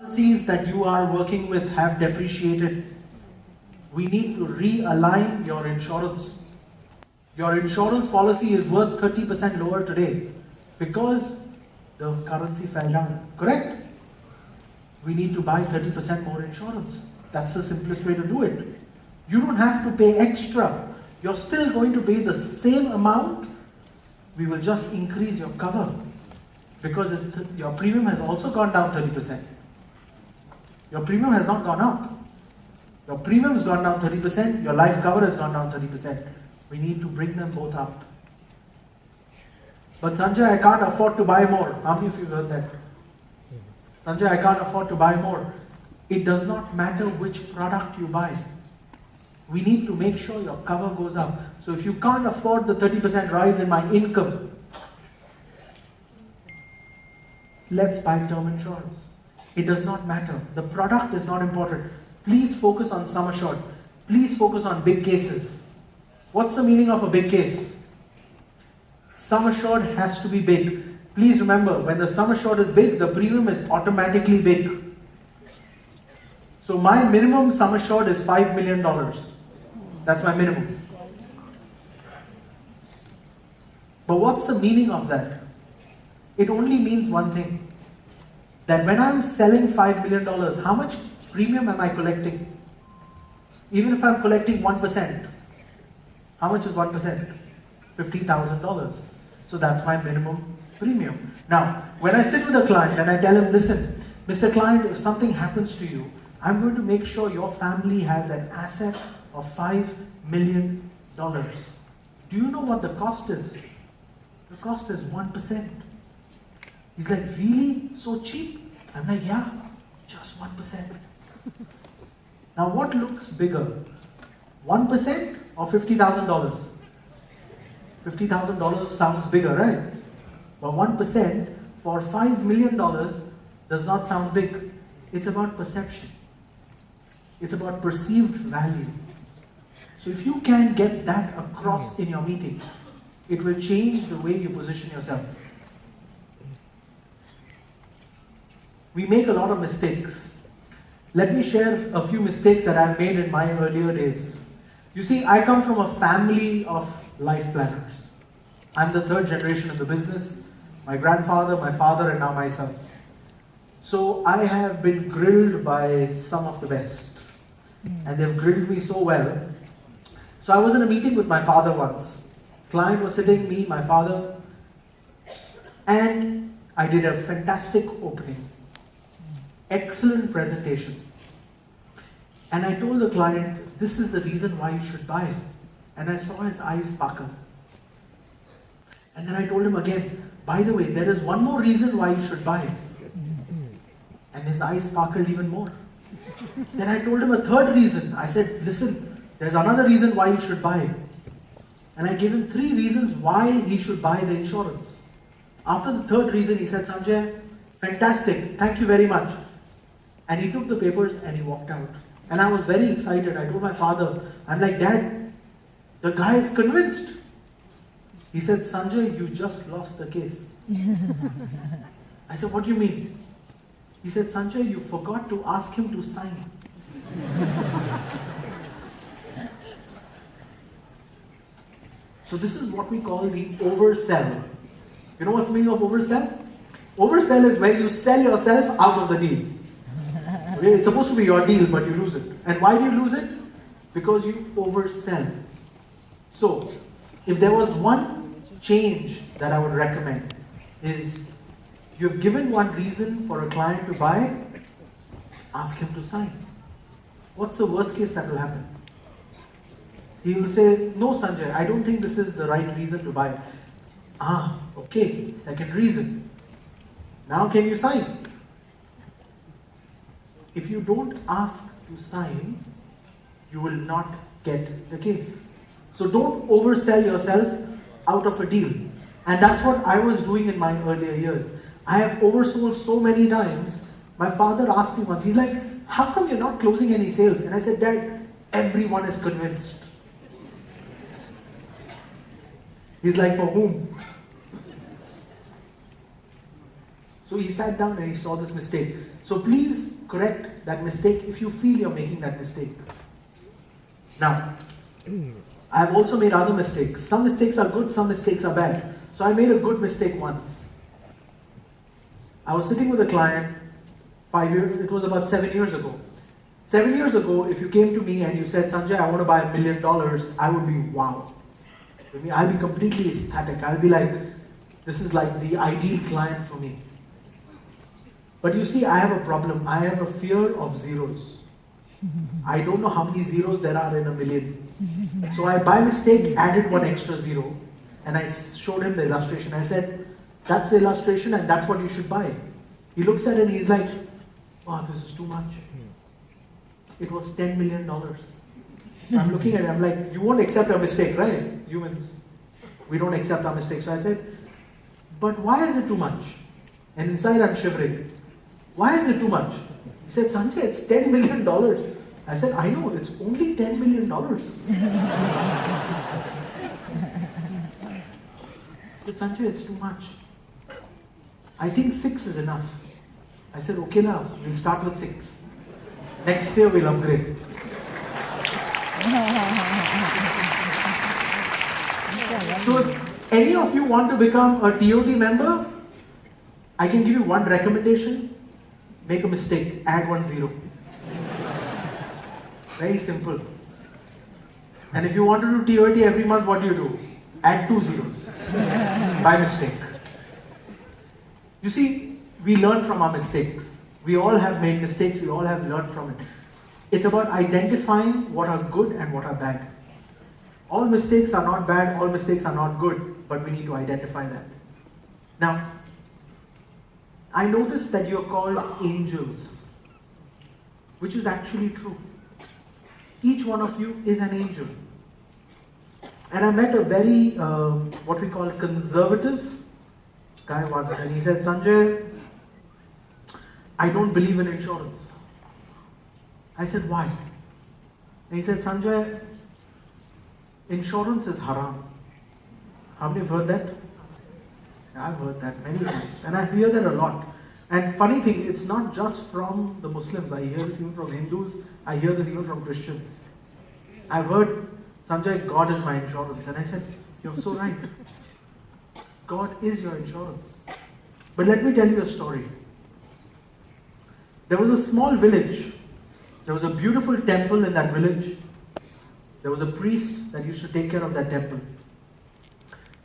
Policies that you are working with have depreciated. We need to realign your insurance. Your insurance policy is worth 30% lower today because the currency fell down. Correct? We need to buy 30% more insurance. That's the simplest way to do it. You don't have to pay extra. You're still going to pay the same amount. We will just increase your cover because your premium has also gone down 30%. Your premium has not gone up. Your premium has gone down 30%, your life cover has gone down 30%. We need to bring them both up. But Sanjay, I can't afford to buy more. How many of you heard that? Sanjay, I can't afford to buy more. It does not matter which product you buy. We need to make sure your cover goes up. So if you can't afford the 30% rise in my income, let's buy term insurance. It does not matter. The product is not important. Please focus on sum assured. Please focus on big cases. What's the meaning of a big case? Sum assured has to be big. Please remember, when the sum assured is big, the premium is automatically big. So my minimum sum assured is $5 million. That's my minimum. But what's the meaning of that? It only means one thing. That when I'm selling $5 million, how much premium am I collecting? Even if I'm collecting 1%, how much is 1%? $50,000. So that's my minimum premium. Now, when I sit with a client and I tell him, listen, Mr. Client, if something happens to you, I'm going to make sure your family has an asset of $5 million. Do you know what the cost is? The cost is 1%. He's like, really? So cheap? I'm like, yeah, just 1%. Now what looks bigger? 1% or $50,000? $50,000 sounds bigger, right? But 1% for $5 million does not sound big. It's about perception. It's about perceived value. So if you can get that across in your meeting, it will change the way you position yourself. We make a lot of mistakes. Let me share a few mistakes that I've made in my earlier days. You see, I come from a family of life planners. I'm the third generation in the business. My grandfather, my father, and now myself. So I have been grilled by some of the best. And they've grilled me so well. So I was in a meeting with my father once. Client was sitting, me, my father. And I did a fantastic opening. Excellent presentation. And I told the client, this is the reason why you should buy. And I saw his eyes sparkle. And then I told him again, by the way, there is one more reason why you should buy. And his eyes sparkled even more. Then I told him a third reason. I said, listen, there's another reason why you should buy. And I gave him 3 reasons why he should buy the insurance. After the third reason, he said, Sanjay, fantastic, thank you very much. And he took the papers and he walked out. And I was very excited. I told my father, I'm like, Dad, the guy is convinced. He said, Sanjay, you just lost the case. I said, what do you mean? He said, Sanjay, you forgot to ask him to sign. So this is what we call the oversell. You know what's the meaning of oversell? Oversell is where you sell yourself out of the deal. Okay? It's supposed to be your deal, but you lose it. And why do you lose it? Because you oversell. So, if there was one change that I would recommend is, you've given one reason for a client to buy, ask him to sign. What's the worst case that will happen? He will say, no Sanjay, I don't think this is the right reason to buy. Ah, okay, second reason. Now can you sign? If you don't ask to sign, you will not get the case. So don't oversell yourself out of a deal. And that's what I was doing in my earlier years. I have oversold so many times. My father asked me once, he's like, how come you're not closing any sales? And I said, Dad, everyone is convinced. He's like, for whom? So he sat down and he saw this mistake. So please correct that mistake if you feel you're making that mistake. Now, I've also made other mistakes. Some mistakes are good, some mistakes are bad. So I made a good mistake once. I was sitting with a client it was about 7 years ago. 7 years ago, if you came to me and you said, Sanjay, I want to buy $1 million, I would be wow. I'll be completely ecstatic. I'll be like, this is like the ideal client for me. But you see, I have a problem. I have a fear of zeros. I don't know how many zeros there are in a million. So I, by mistake, added one extra zero. And I showed him the illustration. I said, that's the illustration and that's what you should buy. He looks at it and he's like, wow, this is too much. It was $10 million. I'm looking at it, I'm like, you won't accept a mistake, right? Humans. We don't accept our mistakes. So I said, but why is it too much? And inside I'm shivering. Why is it too much? He said, Sanjay, it's $10 million. I said, I know, it's only $10 million. He said, Sanjay, it's too much. I think 6 is enough. I said, okay now, we'll start with 6. Next year we'll upgrade. So if any of you want to become a TOT member, I can give you one recommendation. Make a mistake, add 1 0. Very simple. And if you want to do TOT every month, what do? Add 2 zeros. By mistake. You see, we learn from our mistakes. We all have made mistakes, we all have learned from it. It's about identifying what are good and what are bad. All mistakes are not bad, all mistakes are not good, but we need to identify that. Now, I noticed that you're called angels, which is actually true. Each one of you is an angel. And I met a very, what we call conservative guy once, and he said, Sanjay, I don't believe in insurance. I said, why? And he said, Sanjay, insurance is haram. How many have heard that? I've heard that many times. And I hear that a lot. And funny thing, it's not just from the Muslims. I hear this even from Hindus. I hear this even from Christians. I've heard, Sanjay, God is my insurance. And I said, you're so right. God is your insurance. But let me tell you a story. There was a small village. There was a beautiful temple in that village. There was a priest that used to take care of that temple.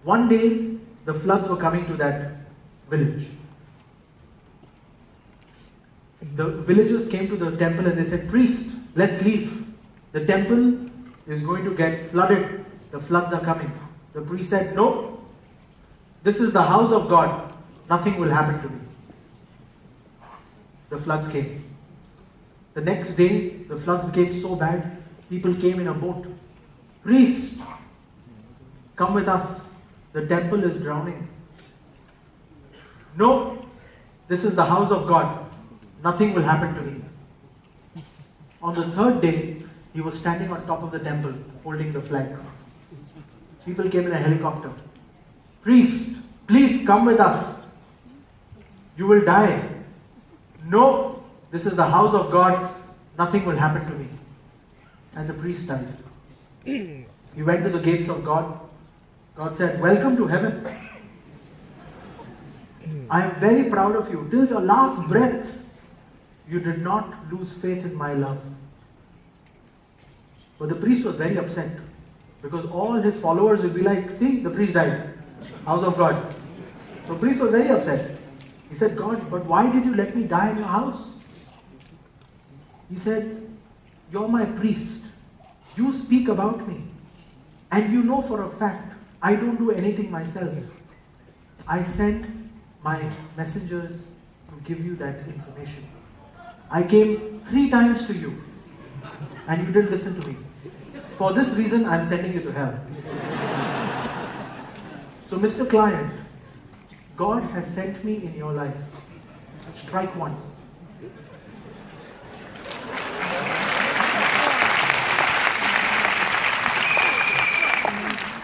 One day, the floods were coming to that village. The villagers came to the temple and they said, priest, let's leave. The temple is going to get flooded. The floods are coming. The priest said, no, this is the house of God. Nothing will happen to me. The floods came. The next day, the floods became so bad, people came in a boat. Priest, come with us. The temple is drowning. No, this is the house of God. Nothing will happen to me. On the third day, he was standing on top of the temple, holding the flag. People came in a helicopter. Priest, please come with us. You will die. No, this is the house of God. Nothing will happen to me. And the priest died. He went to the gates of God. God said, welcome to heaven. I am very proud of you. Till your last breath, you did not lose faith in my love. But the priest was very upset because all his followers would be like, see, the priest died. House of God. So the priest was very upset. He said, God, but why did you let me die in your house? He said, you're my priest. You speak about me. And you know for a fact, I don't do anything myself. I sent my messengers to give you that information. I came 3 times to you and you didn't listen to me. For this reason, I'm sending you to hell. So, Mr. Client, God has sent me in your life. Strike 1.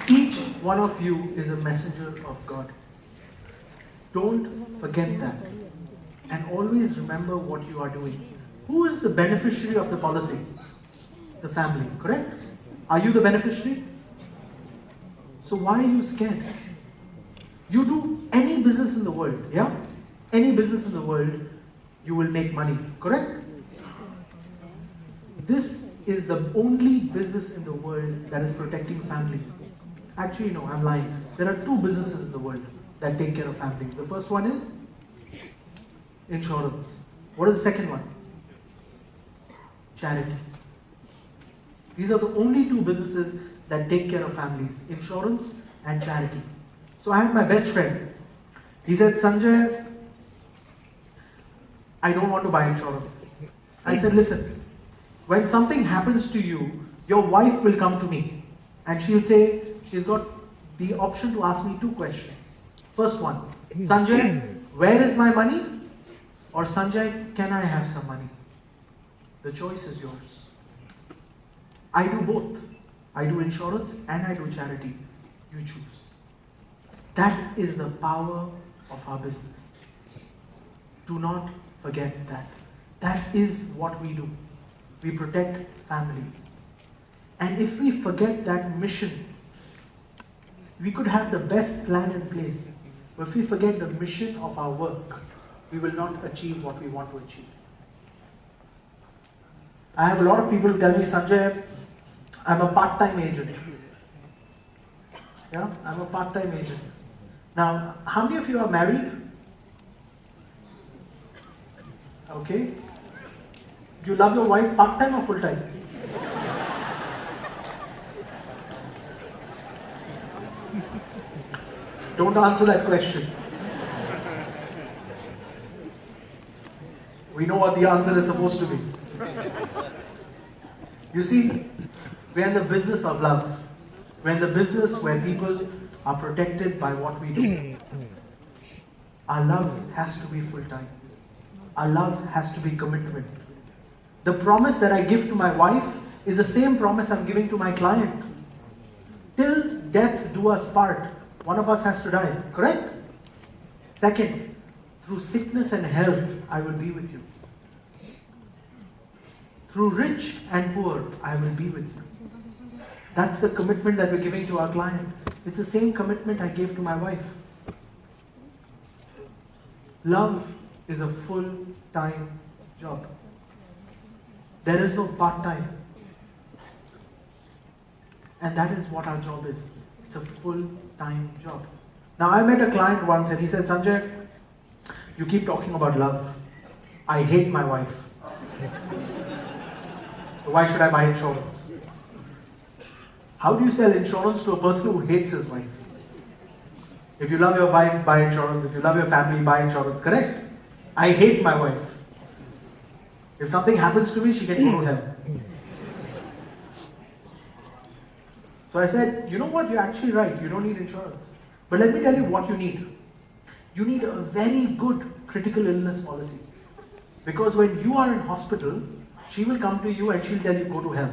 Each one of you is a messenger of God. Don't forget that. And always remember what you are doing. Who is the beneficiary of the policy? The family, correct? Are you the beneficiary? So why are you scared? You do any business in the world, yeah? Any business in the world, you will make money, correct? This is the only business in the world that is protecting families. Actually, no, I'm lying. There are two businesses in the world that take care of families. The first one is insurance. What is the second one? Charity. These are the only two businesses that take care of families, insurance and charity. So I had my best friend. He said, Sanjay, I don't want to buy insurance. I said, listen, when something happens to you, your wife will come to me and she'll say, she's got the option to ask me two questions. First one, Sanjay, where is my money? Or Sanjay, can I have some money? The choice is yours. I do both. I do insurance and I do charity. You choose. That is the power of our business. Do not forget that. That is what we do. We protect families. And if we forget that mission, we could have the best plan in place. But if we forget the mission of our work, we will not achieve what we want to achieve. I have a lot of people who tell me, Sanjay, I'm a part-time agent. Yeah, I'm a part-time agent. Now, how many of you are married? Okay. You love your wife part-time or full-time? Don't answer that question. We know what the answer is supposed to be. You see, we're in the business of love. We're in the business where people are protected by what we do. Our love has to be full-time. Our love has to be commitment. The promise that I give to my wife is the same promise I'm giving to my client. Till death do us part. One of us has to die, correct? Second, through sickness and health, I will be with you. Through rich and poor, I will be with you. That's the commitment that we're giving to our client. It's the same commitment I gave to my wife. Love is a full-time job. There is no part-time. And that is what our job is. It's a full-time job. Now, I met a client once and he said, Sanjay, you keep talking about love. I hate my wife. So why should I buy insurance? How do you sell insurance to a person who hates his wife? If you love your wife, buy insurance. If you love your family, buy insurance. Correct? I hate my wife. If something happens to me, she can go to hell. So I said, you know what? You're actually right. You don't need insurance. But let me tell you what you need. You need a very good critical illness policy. Because when you are in hospital, she will come to you and she'll tell you, go to hell.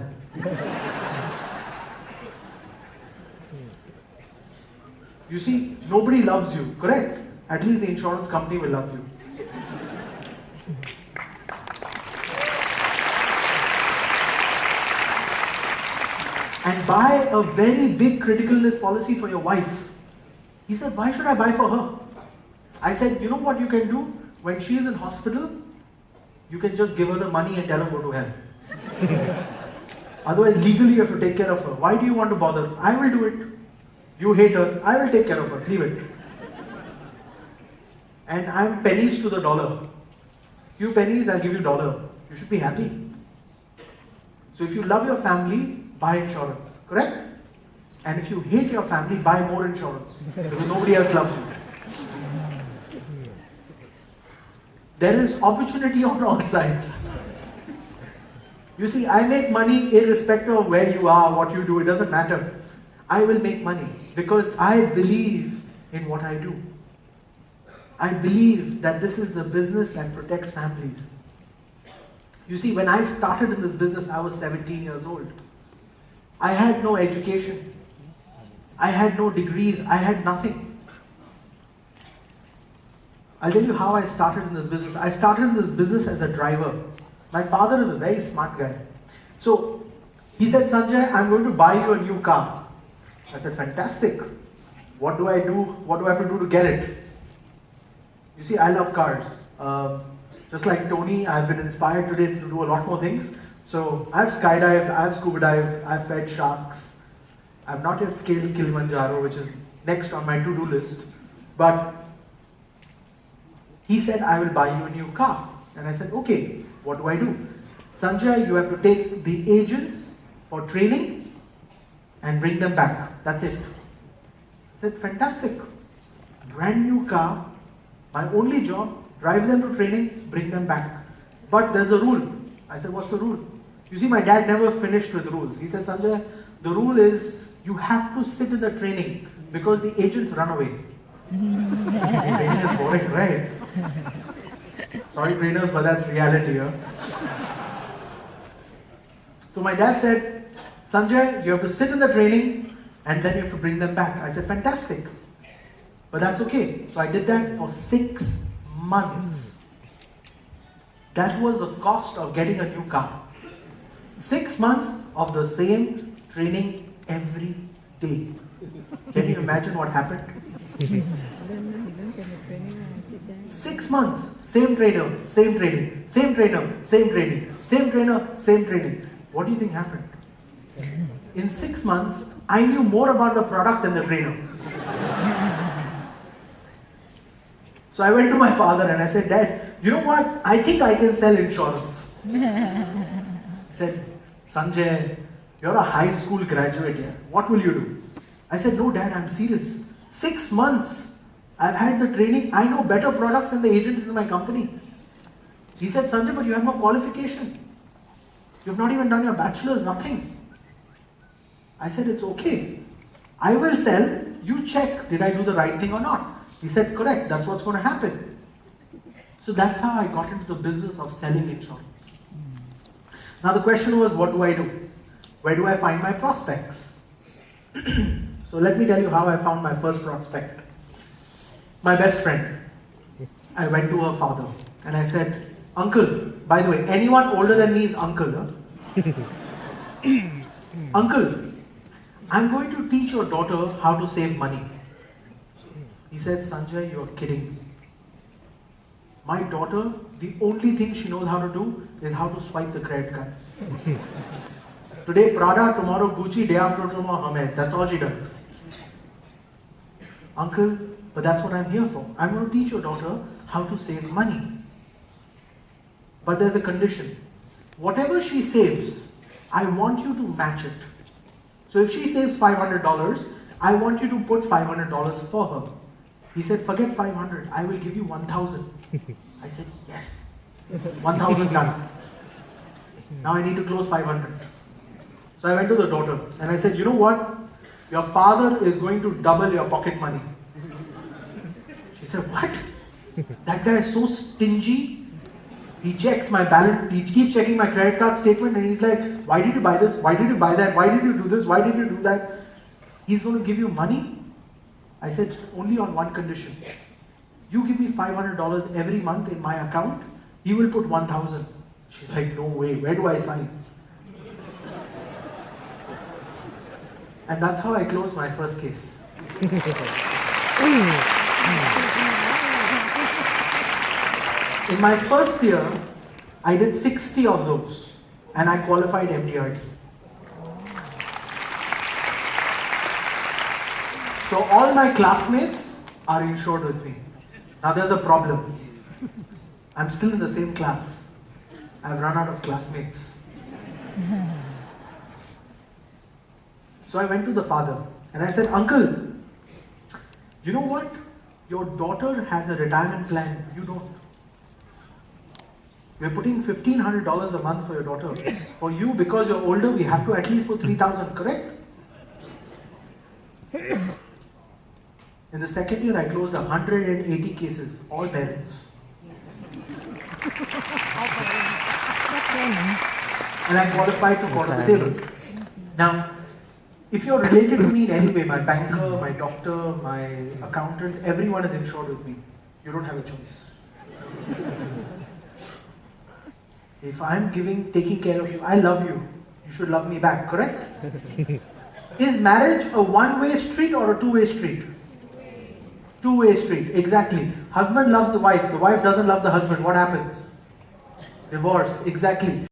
You see, nobody loves you, correct? At least the insurance company will love you. And buy a very big critical illness policy for your wife. He said, why should I buy for her? I said, you know what you can do? When she is in hospital, you can just give her the money and tell her go to hell. Otherwise, legally you have to take care of her. Why do you want to bother? I will do it. You hate her, I will take care of her. Leave it. And I'm pennies to the dollar. Few pennies, I'll give you $1. You should be happy. So if you love your family, buy insurance. Correct? And if you hate your family, buy more insurance. Because nobody else loves you. There is opportunity on all sides. You see, I make money irrespective of where you are, what you do, it doesn't matter. I will make money because I believe in what I do. I believe that this is the business that protects families. You see, when I started in this business, I was 17 years old. I had no education. I had no degrees. I had nothing. I'll tell you how I started in this business. I started in this business as a driver. My father is a very smart guy. So he said, Sanjay, I'm going to buy you a new car. I said, fantastic. What do I do? What do I have to do to get it? You see, I love cars. Just like Tony, I've been inspired today to do a lot more things. So I've skydived, I've scuba dived, I've fed sharks. I've not yet scaled Kilimanjaro, which is next on my to-do list. But he said, I will buy you a new car. And I said, okay, what do I do? Sanjay, you have to take the agents for training and bring them back. That's it. I said, fantastic. Brand new car. My only job, drive them to training, bring them back. But there's a rule. I said, what's the rule? You see, my dad never finished with rules. He said, Sanjay, the rule is you have to sit in the training because the agents run away. Training is boring, right? Sorry trainers, but that's reality here. So my dad said, Sanjay, you have to sit in the training and then you have to bring them back. I said, fantastic. But that's okay. So I did that for 6 months. That was the cost of getting a new car. 6 months of the same training every day. Can you imagine what happened? 6 months, same trainer, same training, same trainer, same training, same trainer, same training. What do you think happened? In 6 months, I knew more about the product than the trainer. So I went to my father and I said, Dad, you know what? I think I can sell insurance. He said, Sanjay, you're a high school graduate here. What will you do? I said, no, Dad, I'm serious. 6 months. I've had the training. I know better products than the agents in my company. He said, Sanjay, but you have no qualification. You've not even done your bachelor's, nothing. I said, it's okay. I will sell. You check, did I do the right thing or not? He said, correct. That's what's going to happen. So that's how I got into the business of selling insurance. Now the question was, what do I do? Where do I find my prospects? So let me tell you how I found my first prospect. My best friend. I went to her father and I said, Uncle, by the way, anyone older than me is uncle. Huh? Uncle, I'm going to teach your daughter how to save money. He said, Sanjay, you're kidding me. My daughter, the only thing she knows how to do is how to swipe the credit card. Today Prada, tomorrow Gucci, day after tomorrow Hermes. That's all she does. Uncle, but that's what I'm here for. I'm going to teach your daughter how to save money. But there's a condition. Whatever she saves, I want you to match it. So if she saves $500, I want you to put $500 for her. He said, forget 500, I will give you 1,000. I said, yes. 1,000 done. Now I need to close 500. So I went to the daughter and I said, you know what? Your father is going to double your pocket money. She said, what? That guy is so stingy. He checks my balance, he keeps checking my credit card statement and he's like, why did you buy this? Why did you buy that? Why did you do this? Why did you do that? He's going to give you money? I said, only on one condition. You give me $500 every month in my account, he will put 1,000. She's like, no way, where do I sign? And that's how I closed my first case. In my first year, I did 60 of those and I qualified MDRT. So all my classmates are insured with me. Now there's a problem. I'm still in the same class. I've run out of classmates. So I went to the father and I said, Uncle, you know what? Your daughter has a retirement plan. You don't. We're putting $1,500 a month for your daughter. For you, because you're older, we have to at least put 3,000, correct? In the second year, I closed 180 cases, all parents. And I qualified to call the table. Now, if you're related to me in any way, my banker, my doctor, my accountant, everyone is insured with me. You don't have a choice. If I'm taking care of you, I love you. You should love me back, correct? Is marriage a one-way street or a two-way street? Two-way street, exactly. Husband loves the wife doesn't love the husband. What happens? Divorce, exactly.